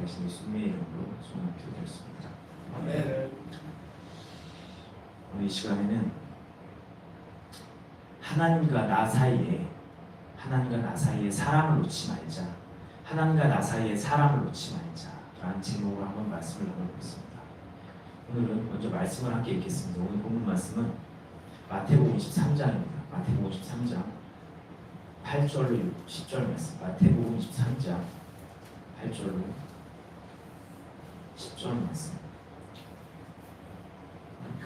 살아계신 예수님의 이름으로 손을 기도드렸습니다. 네. 오늘 이 시간에는 하나님과 나 사이에 사람을 놓지 말자, 하나님과 나 사이에 사람을 놓지 말자 라는 제목으로 한번 말씀을 나눠보겠습니다. 오늘은 먼저 말씀을 함께 읽겠습니다. 오늘 본문 말씀은 마태복음 23장입니다. 마태복음 23장 8절로 10절 말씀. 마태복음 23장 8절로 10절 말씀.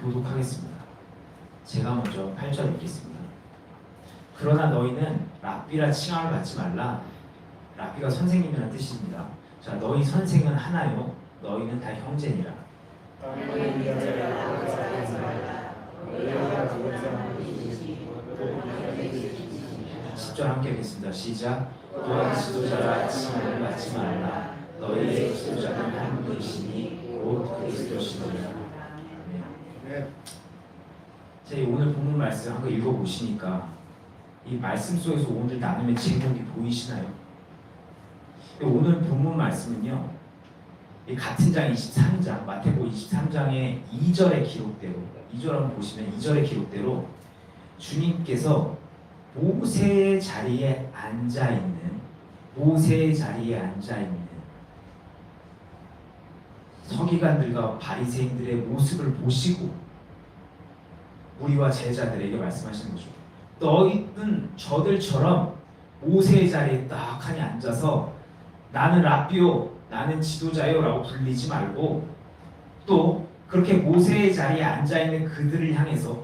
교독하겠습니다. 제가 먼저 8절 읽겠습니다. 그러나 너희는 랍비라 칭함을 받지 말라. 랍비가 선생님이라는 뜻입니다. 자, 너희 선생은 하나요, 너희는 다 형제니라. 10절 함께 읽겠습니다. 시작. 또한 지도자라 칭함을 받지 말라. 너희의 지도자는 한 분이시니 곧 그리스도시니라. 네. 자, 오늘 본문 말씀 한번 읽어보시니까 이 말씀 속에서 오늘 나눔의 제목이 보이시나요? 오늘 본문 말씀은요, 이 같은 장 23장, 마태복음 23장의 2절의 기록대로, 2절 한번 보시면 2절의 기록대로 주님께서 모세의 자리에 앉아있는 서기관들과 바리새인들의 모습을 보시고 우리와 제자들에게 말씀하시는 거죠. 너희는 저들처럼 모세의 자리에 딱하니 앉아서 나는 랍비요, 나는 지도자요 라고 불리지 말고, 또 그렇게 모세의 자리에 앉아있는 그들을 향해서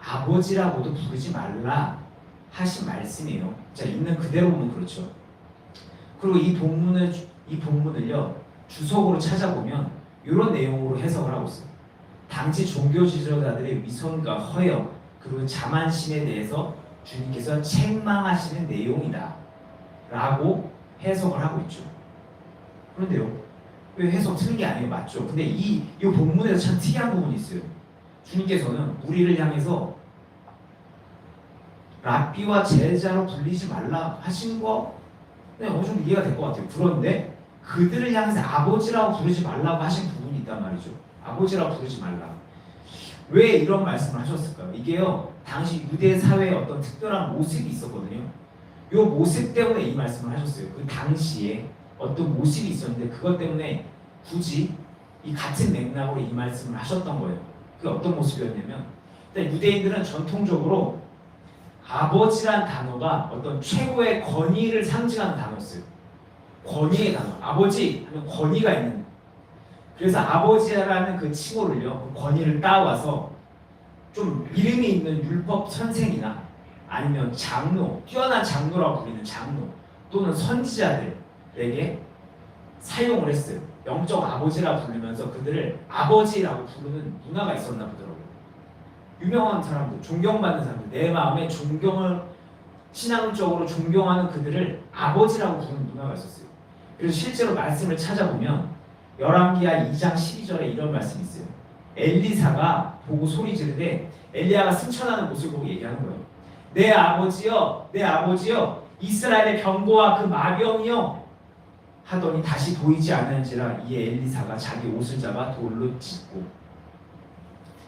아버지라고도 부르지 말라 하신 말씀이에요. 자, 있는 그대로 보면 그렇죠. 그리고 이 본문을요, 주석으로 찾아보면 이런 내용으로 해석을 하고 있어요. 당시 종교 지도자들의 위선과 허영 그리고 자만심에 대해서 주님께서 책망하시는 내용이다 라고 해석을 하고 있죠. 그런데요, 왜 해석 틀린 게 아니에요? 맞죠? 근데 이 본문에서 참 특이한 부분이 있어요. 주님께서는 우리를 향해서 랍비와 제자로 불리지 말라 하신 거 어느 정도 이해가 될 것 같아요. 그런데 그들을 향해서 아버지라고 부르지 말라고 하신 부분이 있단 말이죠. 아버지라고 부르지 말라. 왜 이런 말씀을 하셨을까요? 이게요, 당시 유대 사회에 어떤 특별한 모습이 있었거든요. 이 모습 때문에 이 말씀을 하셨어요. 그 당시에 어떤 모습이 있었는데 그것 때문에 굳이 이 같은 맥락으로 이 말씀을 하셨던 거예요. 그게 어떤 모습이었냐면, 일단 유대인들은 전통적으로 아버지란 단어가 어떤 최고의 권위를 상징하는 단어였어요. 권위의 단어. 아버지 하면 권위가 있는. 그래서 아버지라는 그 칭호를요, 그 권위를 따와서 좀 이름이 있는 율법 선생이나 아니면 장로, 뛰어난 장로라고 불리는 장로 또는 선지자들에게 사용을 했어요. 영적 아버지라고 부르면서 그들을 아버지라고 부르는 문화가 있었나 보더라고요. 유명한 사람들, 존경받는 사람들, 내 마음에 신앙적으로 존경하는 그들을 아버지라고 부르는 문화가 있었어요. 그래서 실제로 말씀을 찾아보면 열왕기하 2장 12절에 이런 말씀이 있어요. 엘리사가 보고 소리 지르되 엘리야가 승천하는 모습을 보고 얘기하는 거예요. 내 아버지여, 내 아버지여, 이스라엘의 병거와 그 마병이여 하더니 다시 보이지 않는지라. 이에 엘리사가 자기 옷을 잡아 돌로 찢고.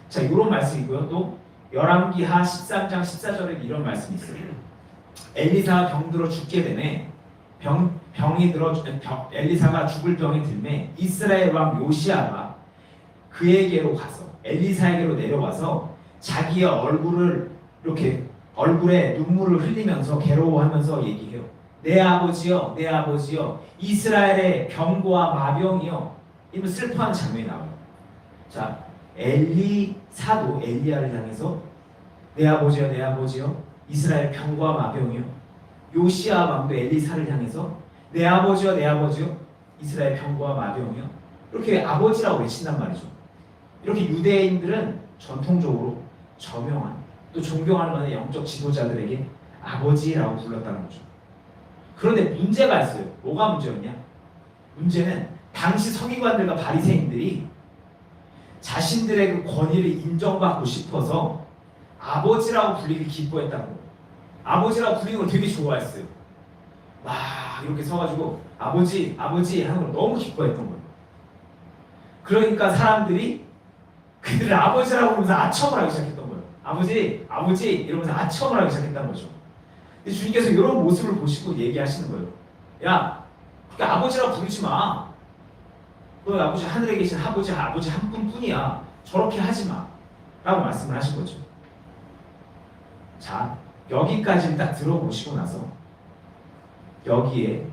자, 이런 말씀이고요. 또 열왕기하 13장 14절에 이런 말씀이 있어요. 엘리사가 병들어 죽게 되네. 엘리사가 죽을 병이 들매 이스라엘 왕 요시아가 그에게로 가서 엘리사에게로 내려와서 자기의 얼굴에 눈물을 흘리면서 괴로워하면서 얘기해요. 내 아버지여, 내 아버지여, 이스라엘의 병거와 마병이여. 이런 슬퍼하는 장면이 나와요. 자, 엘리사도 엘리야를 향해서 내 아버지여, 내 아버지여, 이스라엘 병거와 마병이여. 요시아 왕도 엘리사를 향해서 내 아버지여, 내 아버지여, 이스라엘 병거와 마병이여. 이렇게 아버지라고 외친단 말이죠. 이렇게 유대인들은 전통적으로 저명한 또 존경할 만한 영적 지도자들에게 아버지라고 불렀다는 거죠. 그런데 문제가 있어요. 뭐가 문제였냐? 문제는 당시 서기관들과 바리새인들이 자신들의 그 권위를 인정받고 싶어서 아버지라고 불리길 기뻐했다는 거예요. 아버지라고 불리는 걸 되게 좋아했어요. 막 이렇게 서가지고 아버지, 아버지 하는 걸 너무 기뻐했던 거예요. 그러니까 사람들이 그들을 아버지라고 부르면서 아첨을 하기 시작했던 거예요. 아버지, 아버지 이러면서 아첨을 하기 시작했던 거죠. 근데 주님께서 이런 모습을 보시고 얘기하시는 거예요. 야, 그러니까 아버지라고 부르지 마. 너 아버지 하늘에 계신 아버지 한 분뿐이야. 저렇게 하지 마. 라고 말씀을 하신 거죠. 자, 여기까지 딱 들어보시고 나서 여기에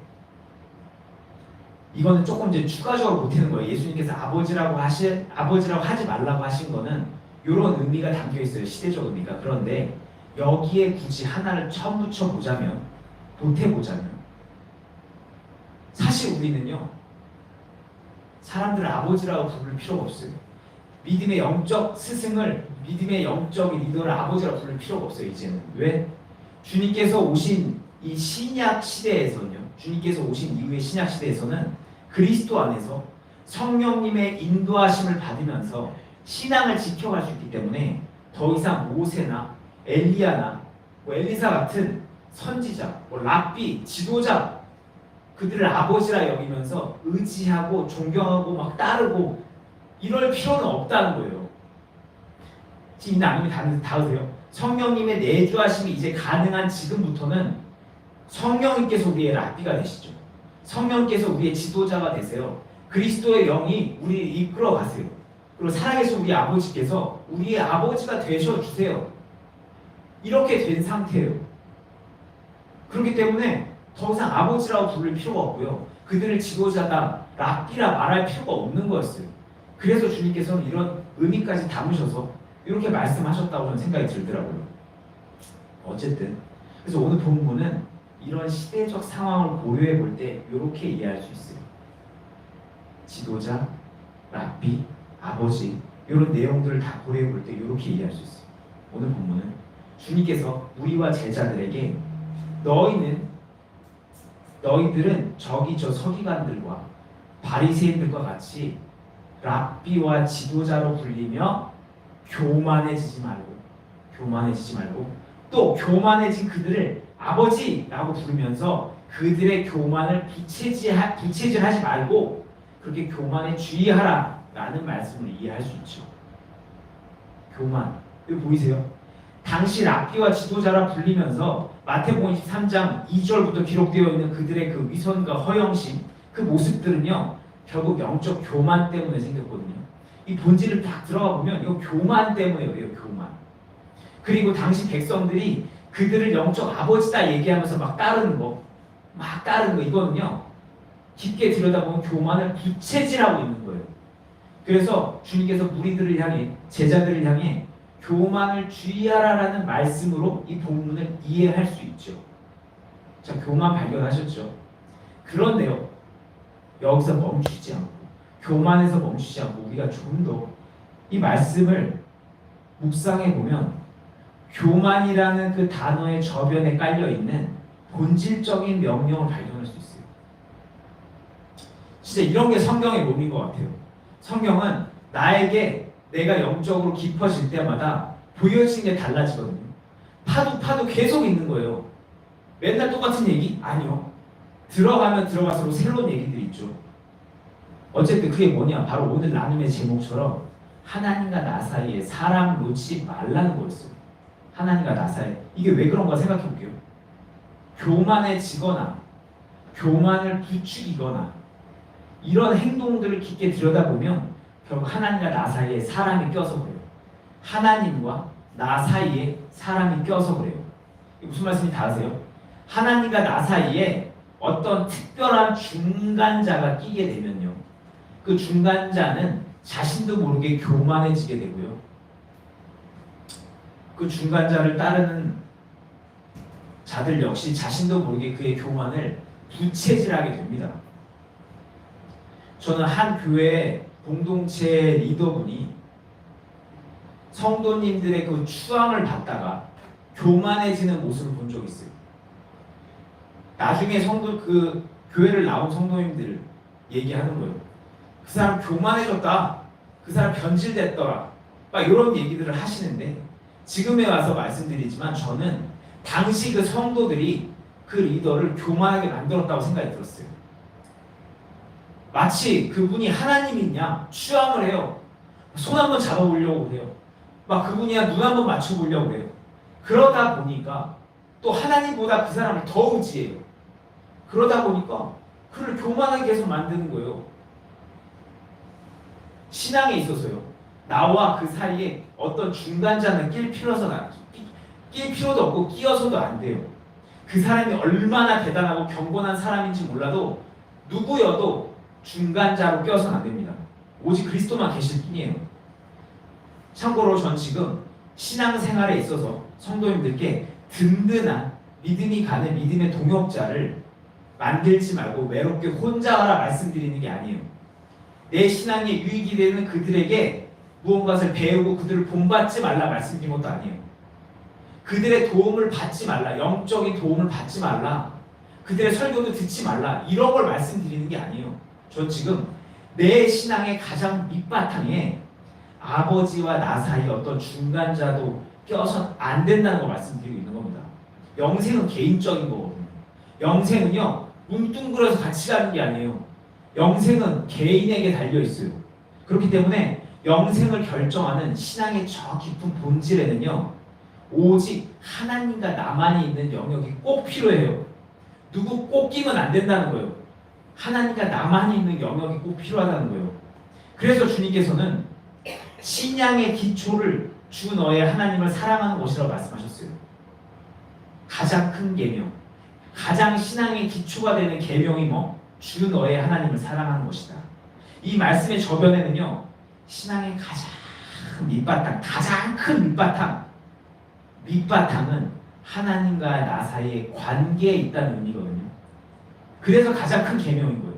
이거는 조금 이제 추가적으로 보태는 거예요. 예수님께서 아버지라고 하지 말라고 하신 거는 이런 의미가 담겨 있어요. 시대적 의미가. 그런데 여기에 굳이 하나를 첨붙여 보자면, 보태 보자면, 사실 우리는요 사람들을 아버지라고 부를 필요가 없어요. 믿음의 영적 스승을, 믿음의 영적 리더를 아버지라고 부를 필요가 없어요. 이제는. 왜? 주님께서 오신 이 신약 시대에서는요, 주님께서 오신 이후의 신약 시대에서는 그리스도 안에서 성령님의 인도하심을 받으면서 신앙을 지켜갈 수 있기 때문에 더 이상 모세나 엘리야나 엘리사 같은 선지자, 랍비, 지도자, 그들을 아버지라 여기면서 의지하고 존경하고 막 따르고 이럴 필요는 없다는 거예요. 지금 이 나눔이 닿으세요? 성령님의 내주하심이 이제 가능한 지금부터는 성령님께서 우리의 랍비가 되시죠. 성령께서 우리의 지도자가 되세요. 그리스도의 영이 우리를 이끌어 가세요. 그리고 살아계신 우리 아버지께서 우리의 아버지가 되셔 주세요. 이렇게 된 상태예요. 그렇기 때문에 더 이상 아버지라고 부를 필요가 없고요. 그들을 지도자다, 랍비라 말할 필요가 없는 거였어요. 그래서 주님께서는 이런 의미까지 담으셔서 이렇게 말씀하셨다고 저는 생각이 들더라고요. 어쨌든 그래서 오늘 본문은 이런 시대적 상황을 고려해 볼 때 이렇게 이해할 수 있어요. 지도자, 랍비, 아버지 이런 내용들을 다 고려해 볼 때 이렇게 이해할 수 있어요. 오늘 본문은 주님께서 우리와 제자들에게 너희들은 저기 저 서기관들과 바리새인들과 같이 랍비와 지도자로 불리며 교만해지지 말고 또 교만해진 그들을 아버지라고 부르면서 그들의 교만을 부채질하지 말고 그렇게 교만에 주의하라 라는 말씀을 이해할 수 있죠. 교만, 이거 보이세요? 당시 랍비와 지도자라 불리면서 마태복음 23장 2절부터 기록되어 있는 그들의 그 위선과 허영심, 그 모습들은요 결국 영적 교만 때문에 생겼거든요. 이 본질을 딱 들어가 보면 이거 교만 때문에요. 교만. 그리고 당시 백성들이 그들을 영적 아버지다 얘기하면서 막 따르는 거 이거는요 깊게 들여다보면 교만을 부채질하고 있는 거예요. 그래서 주님께서 무리들을 향해, 제자들을 향해 교만을 주의하라라는 말씀으로 이 본문을 이해할 수 있죠. 자, 교만 발견하셨죠? 그런데요, 여기서 멈추지 않고, 교만에서 멈추지 않고 우리가 조금 더 이 말씀을 묵상해 보면 교만이라는 그 단어의 저변에 깔려 있는 본질적인 명령을 발견할 수 있어요. 진짜 이런 게 성경의 몸인 것 같아요. 성경은 나에게 내가 영적으로 깊어질 때마다 보여지는 게 달라지거든요. 파도 계속 있는 거예요. 맨날 똑같은 얘기? 아니요. 들어가면 들어갈수록 새로운 얘기들이 있죠. 어쨌든 그게 뭐냐? 바로 오늘 나눔의 제목처럼 하나님과 나 사이에 사람 놓지 말라는 거였어요. 하나님과 나 사이. 이게 왜 그런가 생각해 볼게요. 교만해지거나 교만을 부추기거나 이런 행동들을 깊게 들여다보면 결국 하나님과 나 사이에 사람이 껴서 그래요. 하나님과 나 사이에 사람이 껴서 그래요. 무슨 말씀인지 다 아세요? 하나님과 나 사이에 어떤 특별한 중간자가 끼게 되면요, 그 중간자는 자신도 모르게 교만해지게 되고요, 그 중간자를 따르는 자들 역시 자신도 모르게 그의 교만을 부채질하게 됩니다. 저는 한 교회 공동체 리더분이 성도님들의 그 추앙을 받다가 교만해지는 모습을 본 적이 있어요. 나중에 그 교회를 나온 성도님들을 얘기하는 거예요. 그 사람 교만해졌다. 그 사람 변질됐더라. 막 이런 얘기들을 하시는데, 지금에 와서 말씀드리지만 저는 당시 그 성도들이 그 리더를 교만하게 만들었다고 생각이 들었어요. 마치 그분이 하나님인 양 추앙을 해요. 손 한번 잡아보려고 해요. 막 그분이야 눈 한번 맞춰보려고 해요. 그러다 보니까 또 하나님보다 그 사람을 더 의지해요. 그러다 보니까 그를 교만하게 계속 만드는 거예요. 신앙에 있어서요. 나와 그 사이에 어떤 중간자는 낄 필요도 없고 끼어서도 안 돼요. 그 사람이 얼마나 대단하고 경건한 사람인지 몰라도 누구여도 중간자로 껴서는 안 됩니다. 오직 그리스도만 계실 뿐이에요. 참고로 전 지금 신앙생활에 있어서 성도님들께 든든한 믿음이 가는 믿음의 동역자를 만들지 말고 외롭게 혼자 하라 말씀드리는 게 아니에요. 내 신앙에 유익이 되는 그들에게 무언가를 배우고 그들을 본받지 말라 말씀드린 것도 아니에요. 그들의 도움을 받지 말라, 영적인 도움을 받지 말라, 그들의 설교도 듣지 말라, 이런 걸 말씀드리는 게 아니에요. 전 지금 내 신앙의 가장 밑바탕에 아버지와 나 사이에 어떤 중간자도 껴서 안 된다는 걸 말씀드리고 있는 겁니다. 영생은 개인적인 거거든요. 영생은요 뭉뚱그려서 같이 가는 게 아니에요. 영생은 개인에게 달려 있어요. 그렇기 때문에 영생을 결정하는 신앙의 저 깊은 본질에는요 오직 하나님과 나만이 있는 영역이 꼭 필요해요. 누구 꼭 끼면 안 된다는 거예요. 하나님과 나만이 있는 영역이 꼭 필요하다는 거예요. 그래서 주님께서는 신앙의 기초를 주 너의 하나님을 사랑하는 것이라고 말씀하셨어요. 가장 큰 계명, 가장 신앙의 기초가 되는 계명이 뭐? 주 너의 하나님을 사랑하는 것이다. 이 말씀의 저변에는요 신앙의 가장 밑바탕, 가장 큰 밑바탕은 하나님과 나 사이의 관계에 있다는 의미거든요. 그래서 가장 큰 계명인 거예요.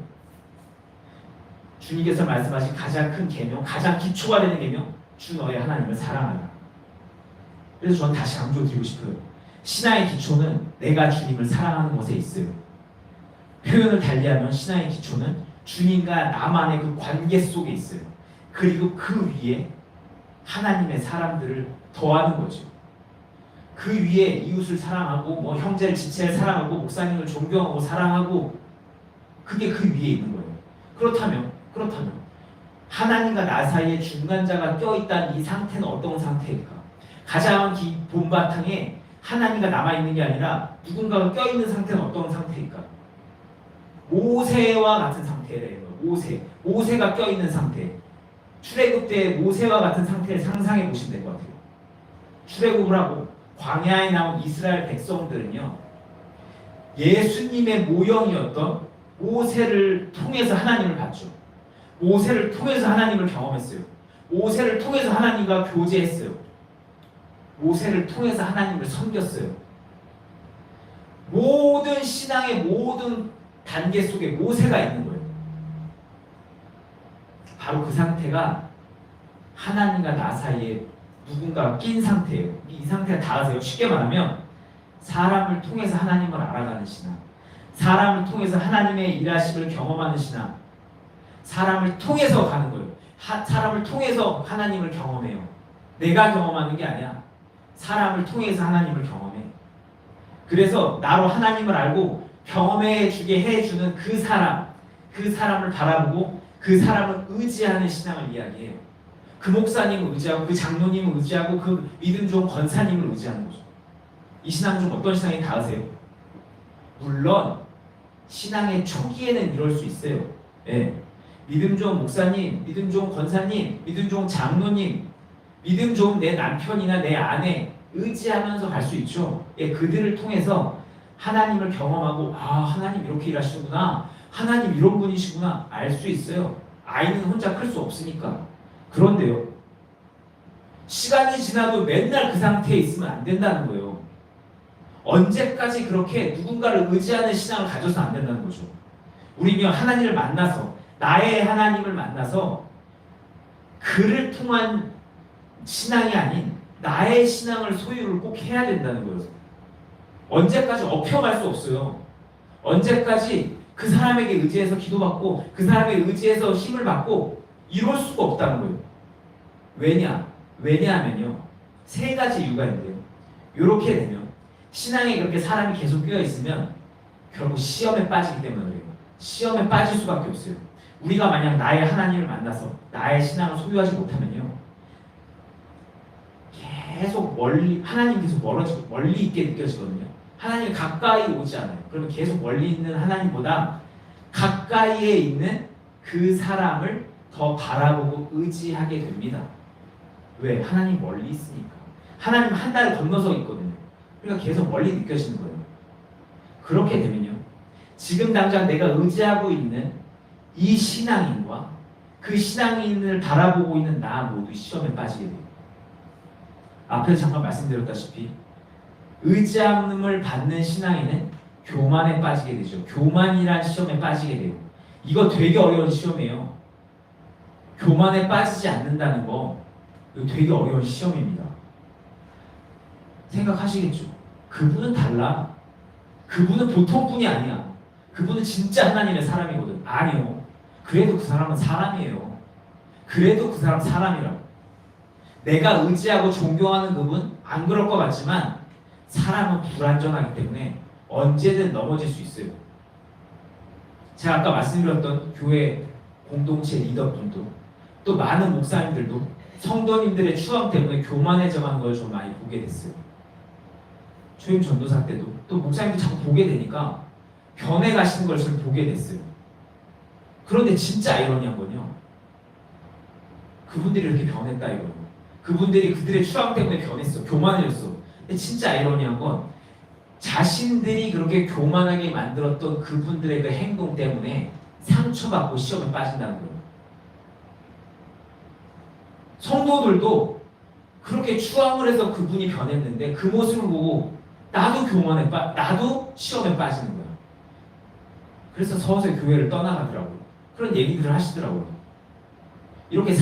주님께서 말씀하신 가장 큰 계명, 가장 기초가 되는 계명, 주 너의 하나님을 사랑하라. 그래서 저는 다시 강조드리고 싶어요. 신앙의 기초는 내가 주님을 사랑하는 것에 있어요. 표현을 달리하면 신앙의 기초는 주님과 나만의 그 관계 속에 있어요. 그리고 그 위에 하나님의 사람들을 더하는 거죠. 그 위에 이웃을 사랑하고 뭐 형제를 지체를 사랑하고 목사님을 존경하고 사랑하고 그게 그 위에 있는 거예요. 그렇다면 하나님과 나 사이에 중간자가 껴있다는 이 상태는 어떤 상태일까? 가장 본바탕에 하나님과 남아있는 게 아니라 누군가가 껴있는 상태는 어떤 상태일까? 모세와 같은 상태래요. 모세가 껴있는 상태. 출애굽 때 모세와 같은 상태를 상상해 보시면 될 것 같아요. 출애굽을 하고 광야에 나온 이스라엘 백성들은요 예수님의 모형이었던 모세를 통해서 하나님을 봤죠. 모세를 통해서 하나님을 경험했어요. 모세를 통해서 하나님과 교제했어요. 모세를 통해서 하나님을 섬겼어요. 모든 신앙의 모든 단계 속에 모세가 있는 거예요. 바로 그 상태가 하나님과 나 사이에 누군가가 낀 상태예요. 이 상태가 닿으세요. 쉽게 말하면 사람을 통해서 하나님을 알아가는 신앙, 사람을 통해서 하나님의 일하심을 경험하는 신앙, 사람을 통해서 가는 거예요. 사람을 통해서 하나님을 경험해요. 내가 경험하는 게 아니야. 사람을 통해서 하나님을 경험해. 그래서 나로 하나님을 알고 경험해 주게 해주는 그 사람을 바라보고 그 사람을 의지하는 신앙을 이야기해요. 그 목사님을 의지하고 그 장로님을 의지하고 그 믿음 좋은 권사님을 의지하는 거죠. 이 신앙 중 어떤 신앙이 닿으세요? 물론 신앙의 초기에는 이럴 수 있어요. 예. 믿음 좋은 목사님, 믿음 좋은 권사님, 믿음 좋은 장로님, 믿음 좋은 내 남편이나 내 아내 의지하면서 갈 수 있죠. 예, 그들을 통해서 하나님을 경험하고 하나님 이렇게 일하시는구나, 하나님 이런 분이시구나 알 수 있어요. 아이는 혼자 클 수 없으니까. 그런데요, 시간이 지나도 맨날 그 상태에 있으면 안 된다는 거예요. 언제까지 그렇게 누군가를 의지하는 신앙을 가져서 안 된다는 거죠. 우리는 하나님을 만나서, 나의 하나님을 만나서 그를 통한 신앙이 아닌 나의 신앙을 소유를 꼭 해야 된다는 거예요. 언제까지 업혀갈 수 없어요. 언제까지 그 사람에게 의지해서 기도받고 그 사람에게 의지해서 힘을 받고 이럴 수가 없다는 거예요. 왜냐하면요, 세 가지 이유가 있는데요. 이렇게 되면 신앙에 그렇게 사람이 계속 끼어 있으면 결국 시험에 빠지기 때문에 그래요. 시험에 빠질 수밖에 없어요. 우리가 만약 나의 하나님을 만나서 나의 신앙을 소유하지 못하면요, 계속 하나님께서 멀리 있게 느껴지거든요. 하나님이 가까이 오지 않아요. 그러면 계속 멀리 있는 하나님보다 가까이에 있는 그 사람을 더 바라보고 의지하게 됩니다. 왜? 하나님 멀리 있으니까. 하나님 한 달을 건너서 있거든요. 그러니까 계속 멀리 느껴지는 거예요. 그렇게 되면요, 지금 당장 내가 의지하고 있는 이 신앙인과 그 신앙인을 바라보고 있는 나 모두 시험에 빠지게 돼요. 앞에서 잠깐 말씀드렸다시피 의지함을 받는 신앙인은 교만에 빠지게 되죠. 교만이란 시험에 빠지게 돼요. 이거 되게 어려운 시험이에요. 교만에 빠지지 않는다는 거, 이거 되게 어려운 시험입니다. 생각하시겠죠? 그분은 달라. 그분은 보통 분이 아니야. 그분은 진짜 하나님의 사람이거든. 아니요. 그래도 그 사람은 사람이에요. 그래도 그 사람 사람이라고. 내가 의지하고 존경하는 그분 안 그럴 것 같지만 사람은 불완전하기 때문에 언제든 넘어질 수 있어요. 제가 아까 말씀드렸던 교회 공동체 리더분도 또 많은 목사님들도 성도님들의 추앙 때문에 교만해져가는 걸 좀 많이 보게 됐어요. 초임 전도사 때도 또 목사님도 자꾸 보게 되니까 변해가시는 걸 좀 보게 됐어요. 그런데 진짜 아이러니한 건요, 그분들이 이렇게 변했다 이거예요. 그분들이 그들의 추앙 때문에 변했어. 교만해졌어. 근데 진짜 아이러니한 건 자신들이 그렇게 교만하게 만들었던 그분들의 그 행동 때문에 상처받고 시험에 빠진다는 거예요. 성도들도 그렇게 추앙을 해서 그분이 변했는데 그 모습을 보고 나도 나도 시험에 빠지는 거야. 그래서 서서히 교회를 떠나가더라고요. 그런 얘기들을 하시더라고요. 이렇게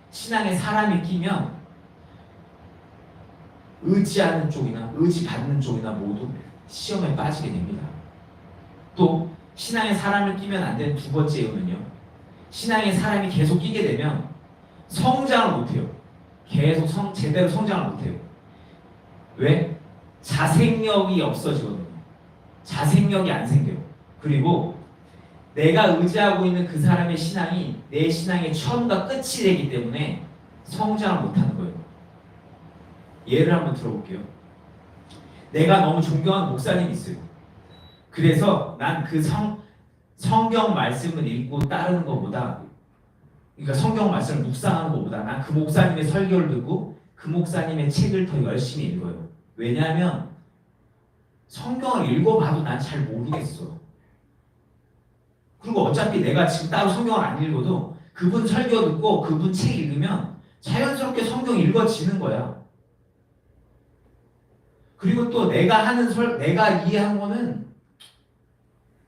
신앙에 사람이 끼면 의지하는 쪽이나 의지받는 쪽이나 모두 시험에 빠지게 됩니다. 또 신앙에 사람을 끼면 안 되는 두 번째 이유는요, 신앙에 사람이 계속 끼게 되면 성장을 못해요. 계속 제대로 성장을 못해요. 왜? 자생력이 없어지거든요. 자생력이 안 생겨요. 그리고 내가 의지하고 있는 그 사람의 신앙이 내 신앙의 처음과 끝이 되기 때문에 성장을 못하는 거예요. 예를 한번 들어볼게요. 내가 너무 존경하는 목사님이 있어요. 그래서 난 그 성경 말씀을 읽고 따르는 것보다, 그러니까 성경 말씀을 묵상하는 것보다 난 그 목사님의 설교를 듣고 그 목사님의 책을 더 열심히 읽어요. 왜냐하면 성경을 읽어봐도 난 잘 모르겠어. 그리고 어차피 내가 지금 따로 성경을 안 읽어도 그분 설교 듣고 그분 책 읽으면 자연스럽게 성경 읽어지는 거야. 그리고 또 내가 이해한 거는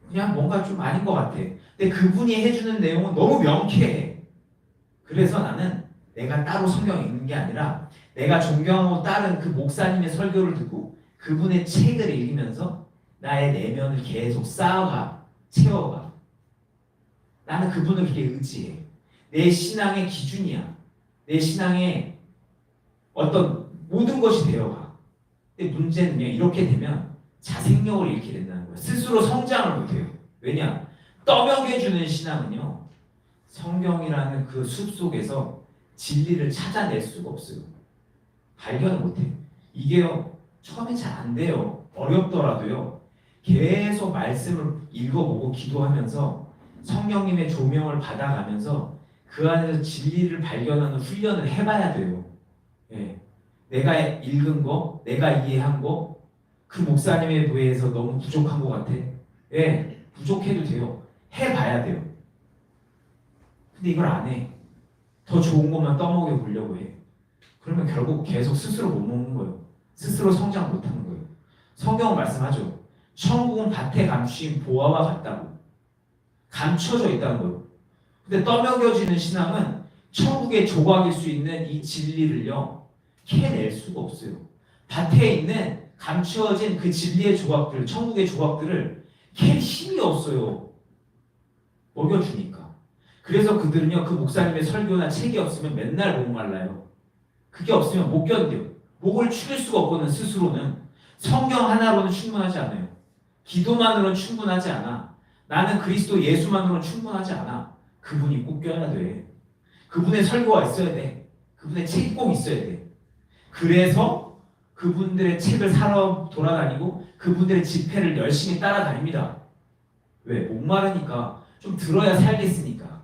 그냥 뭔가 좀 아닌 것 같아. 근데 그분이 해주는 내용은 너무 명쾌해. 그래서 나는 내가 따로 성경 읽는 게 아니라 내가 존경하고 따른 그 목사님의 설교를 듣고 그분의 책을 읽으면서 나의 내면을 계속 쌓아가, 채워가. 나는 그분을 그렇게 의지해. 내 신앙의 기준이야. 내 신앙의 어떤 모든 것이 되어가. 근데 문제는요, 이렇게 되면 자생력을 잃게 된다는 거예요. 스스로 성장을 못해요. 왜냐? 떠먹여주는 신앙은요, 성경이라는 그 숲 속에서 진리를 찾아낼 수가 없어요. 발견을 못해요. 이게요, 처음에 잘 안 돼요. 어렵더라도요, 계속 말씀을 읽어보고 기도하면서 성령님의 조명을 받아가면서 그 안에서 진리를 발견하는 훈련을 해봐야 돼요. 예. 내가 읽은 거, 내가 이해한 거, 그 목사님에 비해서 너무 부족한 것 같아. 예, 부족해도 돼요. 해봐야 돼요. 근데 이걸 안 해. 더 좋은 것만 떠먹여 보려고 해. 그러면 결국 계속 스스로 못 먹는 거예요. 스스로 성장 못하는 거예요. 성경은 말씀하죠. 천국은 밭에 감추인 보화와 같다고. 감춰져 있다는 거예요. 근데 떠먹여지는 신앙은 천국의 조각일 수 있는 이 진리를요, 캐낼 수가 없어요. 밭에 있는 감추어진 그 진리의 조각들, 천국의 조각들을 캘 힘이 없어요. 먹여주니까. 그래서 그들은요, 그 목사님의 설교나 책이 없으면 맨날 목말라요. 그게 없으면 못 견뎌요. 목을 축일 수가 없거든. 스스로는. 성경 하나로는 충분하지 않아요. 기도만으로는 충분하지 않아. 나는 그리스도 예수만으로는 충분하지 않아. 그분이 꼭 껴야 돼. 그분의 설교가 있어야 돼. 그분의 책이 꼭 있어야 돼. 그래서 그분들의 책을 사러 돌아다니고 그분들의 집회를 열심히 따라다닙니다. 왜? 목마르니까. 좀 들어야 살겠으니까.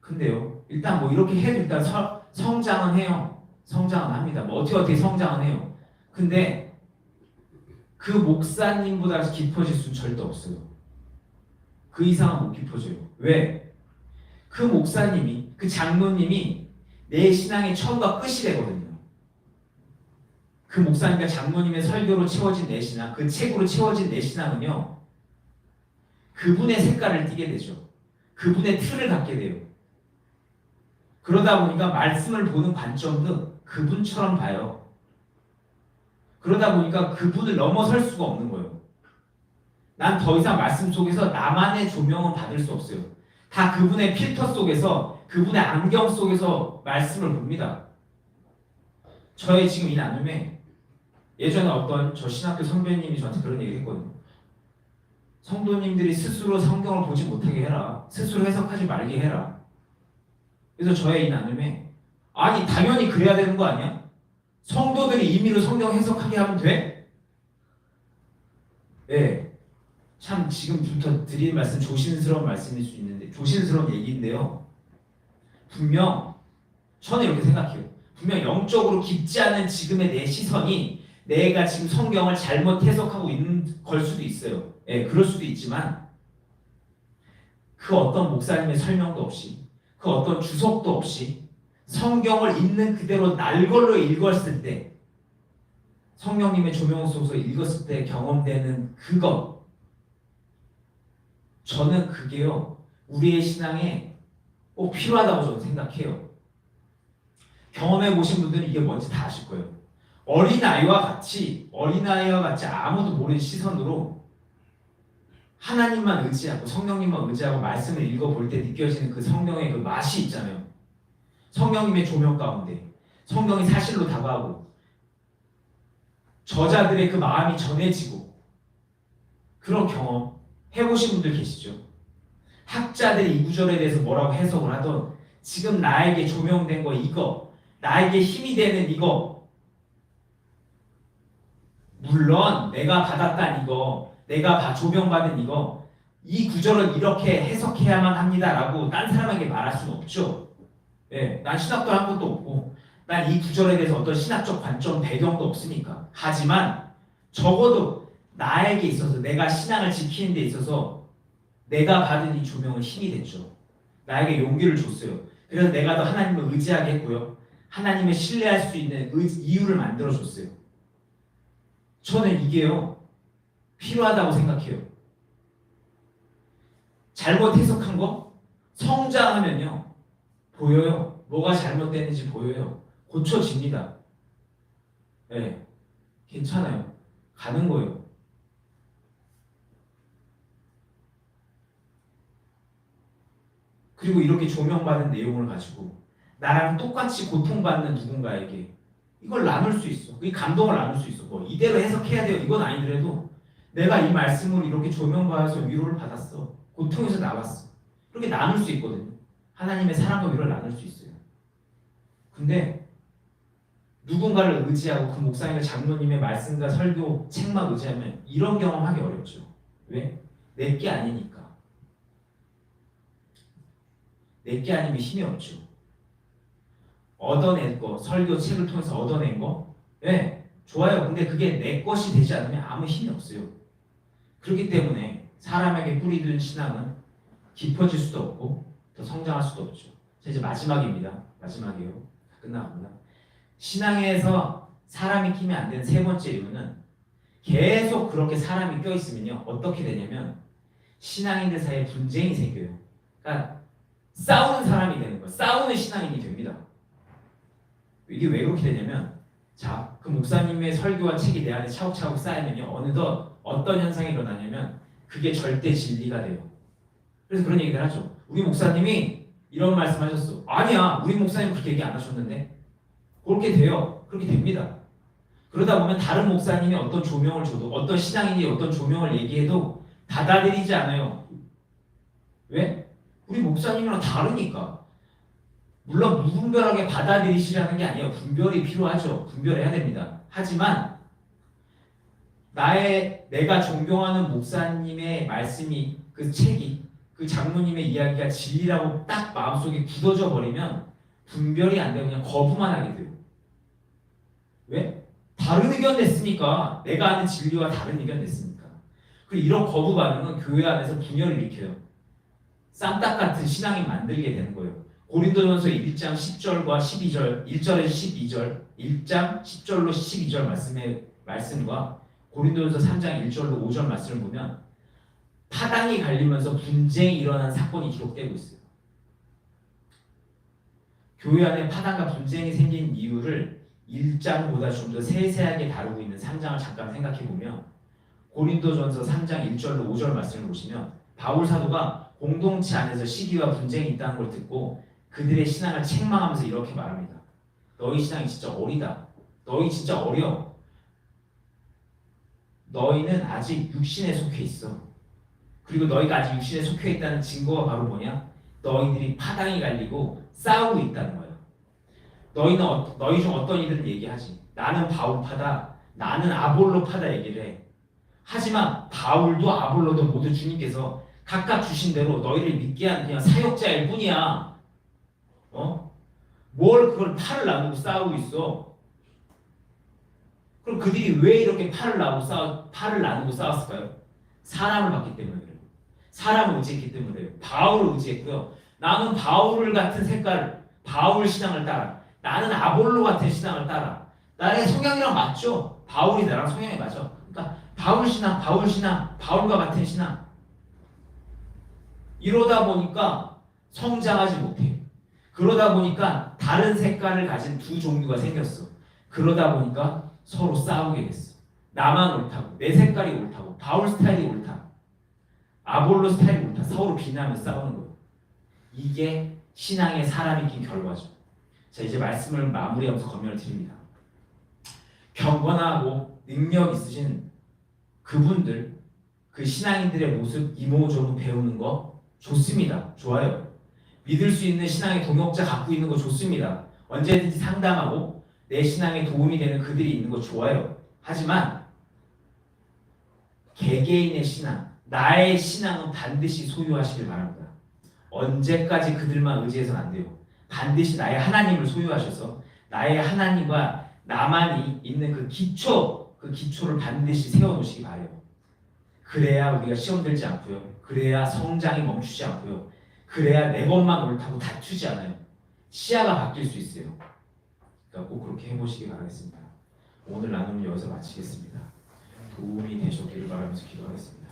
근데요, 일단 뭐 이렇게 해도 일단 성장은 해요. 성장은 합니다. 뭐 어떻게 성장은 해요. 근데 그 목사님보다 깊어질 수는 절대 없어요. 그 이상은 못 깊어져요. 왜? 그 목사님이, 그 장로님이 내 신앙의 처음과 끝이 되거든요. 그 목사님과 장로님의 설교로 채워진 내 신앙, 그 책으로 채워진 내 신앙은요, 그분의 색깔을 띠게 되죠. 그분의 틀을 갖게 돼요. 그러다 보니까 말씀을 보는 관점도 그분처럼 봐요. 그러다 보니까 그분을 넘어설 수가 없는 거예요. 난 더 이상 말씀 속에서 나만의 조명은 받을 수 없어요. 다 그분의 필터 속에서, 그분의 안경 속에서 말씀을 봅니다. 저의 지금 이 나눔에 예전에 어떤 저 신학교 선배님이 저한테 그런 얘기를 했거든요. 성도님들이 스스로 성경을 보지 못하게 해라. 스스로 해석하지 말게 해라. 그래서 저의 이 나눔에 아니 당연히 그래야 되는 거 아니야? 성도들이 임의로 성경 해석하게 하면 돼? 네. 참 지금부터 드리는 말씀 조심스러운 말씀일 수 있는데 조심스러운 얘기인데요. 분명 저는 이렇게 생각해요. 분명 영적으로 깊지 않은 지금의 내 시선이 내가 지금 성경을 잘못 해석하고 있는 걸 수도 있어요. 예, 그럴 수도 있지만 그 어떤 목사님의 설명도 없이 그 어떤 주석도 없이 성경을 있는 그대로 날걸로 읽었을 때 성령님의 조명 속에서 읽었을 때 경험되는 그것 저는 그게요 우리의 신앙에 꼭 필요하다고 저는 생각해요. 경험해 보신 분들은 이게 뭔지 다 아실 거예요. 어린아이와 같이 아무도 모르는 시선으로 하나님만 의지하고 성령님만 의지하고 말씀을 읽어볼 때 느껴지는 그 성령의 그 맛이 있잖아요. 성령님의 조명 가운데 성경이 사실로 다가오고 저자들의 그 마음이 전해지고 그런 경험 해보신 분들 계시죠? 학자들이 이 구절에 대해서 뭐라고 해석을 하던 지금 나에게 조명된 거 이거 나에게 힘이 되는 이거 물론 내가 받았단 이거 내가 조명받은 이거 이 구절은 이렇게 해석해야만 합니다라고 딴 사람에게 말할 수는 없죠. 예, 난 신학도 한 것도 없고 난 이 구절에 대해서 어떤 신학적 관점 배경도 없으니까. 하지만 적어도 나에게 있어서 내가 신앙을 지키는 데 있어서 내가 받은 이 조명은 힘이 됐죠. 나에게 용기를 줬어요. 그래서 내가 더 하나님을 의지하게 했고요. 하나님을 신뢰할 수 있는 이유를 만들어줬어요. 저는 이게요 필요하다고 생각해요. 잘못 해석한 거 성장하면요 보여요. 뭐가 잘못됐는지 보여요. 고쳐집니다. 네, 괜찮아요. 가는 거예요. 그리고 이렇게 조명받은 내용을 가지고 나랑 똑같이 고통받는 누군가에게 이걸 나눌 수 있어. 이 감동을 나눌 수 있어. 뭐 이대로 해석해야 돼요. 이건 아니더라도 내가 이 말씀으로 이렇게 조명받아서 위로를 받았어. 고통에서 나왔어. 그렇게 나눌 수 있거든요. 하나님의 사랑과 위로를 나눌 수 있어요. 근데 누군가를 의지하고 그 목사님과 장로님의 말씀과 설교, 책만 의지하면 이런 경험하기 어렵죠. 왜? 내게 아니니까. 내게 아니면 힘이 없죠. 얻어낸 거, 설교, 책을 통해서 얻어낸 거, 네, 좋아요. 근데 그게 내 것이 되지 않으면 아무 힘이 없어요. 그렇기 때문에 사람에게 뿌리든 신앙은 깊어질 수도 없고 더 성장할 수도 없죠. 자, 이제 마지막입니다. 마지막이에요. 끝나갑니다. 신앙에서 사람이 끼면 안 되는 세 번째 이유는 계속 그렇게 사람이 껴있으면요 어떻게 되냐면 신앙인들 사이에 분쟁이 생겨요. 그러니까 싸우는 사람이 되는 거예요. 싸우는 신앙인이 됩니다. 이게 왜 그렇게 되냐면 자, 그 목사님의 설교와 책이 내 안에 차곡차곡 쌓이면요 어느덧 어떤 현상이 일어나냐면 그게 절대 진리가 돼요. 그래서 그런 얘기들 하죠. 우리 목사님이 이런 말씀하셨어. 아니야, 우리 목사님 그렇게 얘기 안 하셨는데. 그렇게 돼요. 그렇게 됩니다. 그러다 보면 다른 목사님이 어떤 조명을 줘도 어떤 신앙인이 어떤 조명을 얘기해도 받아들이지 않아요. 왜? 우리 목사님이랑 다르니까. 물론 무분별하게 받아들이시라는 게 아니에요. 분별이 필요하죠. 분별해야 됩니다. 하지만 내가 존경하는 목사님의 말씀이 그 책이 그 장로님의 이야기가 진리라고 딱 마음속에 굳어져 버리면 분별이 안 되고 그냥 거부만 하게 돼요. 왜? 다른 의견 냈으니까. 내가 아는 진리와 다른 의견 냈으니까. 그리고 이런 거부 반응은 교회 안에서 분열을 일으켜요. 쌈딱 같은 신앙이 만들게 되는 거예요. 고린도전서 1장 10절과 12절, 1절에서 12절, 1장 10절로 12절 말씀과 고린도전서 3장 1절로 5절 말씀을 보면 파당이 갈리면서 분쟁이 일어난 사건이 기록되고 있어요. 교회 안에 파당과 분쟁이 생긴 이유를 1장보다 좀 더 세세하게 다루고 있는 3장을 잠깐 생각해 보면 고린도전서 3장 1절로 5절 말씀을 보시면 바울 사도가 공동체 안에서 시기와 분쟁이 있다는 걸 듣고 그들의 신앙을 책망하면서 이렇게 말합니다. 너희 신앙이 진짜 어리다. 너희 진짜 어려. 너희는 아직 육신에 속해 있어. 그리고 너희가 아직 육신에 속해 있다는 증거가 바로 뭐냐? 너희들이 파당이 갈리고 싸우고 있다는 거예요. 너희 중 어떤 이들은 얘기하지. 나는 바울파다. 나는 아볼로파다 얘기를 해. 하지만 바울도 아볼로도 모두 주님께서 각각 주신 대로 너희를 믿게 한 그냥 사역자일 뿐이야. 뭘 그걸 팔을 나누고 싸우고 있어? 그럼 그들이 왜 이렇게 팔을 나누고 싸웠을까요? 사람을 봤기 때문에 그래요. 사람을 의지했기 때문에 그래요. 바울을 의지했고요. 나는 바울 같은 색깔, 바울 신앙을 따라. 나는 아볼로 같은 신앙을 따라. 나의 성향이랑 맞죠? 바울이 나랑 성향이 맞아. 그러니까 바울 신앙, 바울과 같은 신앙. 이러다 보니까 성장하지 못해. 그러다 보니까 다른 색깔을 가진 두 종류가 생겼어. 그러다 보니까 서로 싸우게 됐어. 나만 옳다고, 내 색깔이 옳다고, 바울 스타일이 옳다, 아볼로 스타일이 옳다. 서로 비난하며 싸우는 거예요. 이게 신앙의 사람이 낀 결과죠. 자, 이제 말씀을 마무리하면서 권면을 드립니다. 경건하고 능력 있으신 그분들, 그 신앙인들의 모습 이모저모 배우는 거 좋습니다. 좋아요. 믿을 수 있는 신앙의 동역자 갖고 있는 거 좋습니다. 언제든지 상담하고 내 신앙에 도움이 되는 그들이 있는 거 좋아요. 하지만 개개인의 신앙, 나의 신앙은 반드시 소유하시길 바랍니다. 언제까지 그들만 의지해서는 안 돼요. 반드시 나의 하나님을 소유하셔서 나의 하나님과 나만이 있는 그 기초를 반드시 세워놓으시기 바라요. 그래야 우리가 시험 들지 않고요. 그래야 성장이 멈추지 않고요. 그래야 내 것만 옳다고 다투지 않아요. 시야가 바뀔 수 있어요. 그러니까 꼭 그렇게 해보시기 바라겠습니다. 오늘 나눔은 여기서 마치겠습니다. 도움이 되셨기를 바라면서 기도하겠습니다.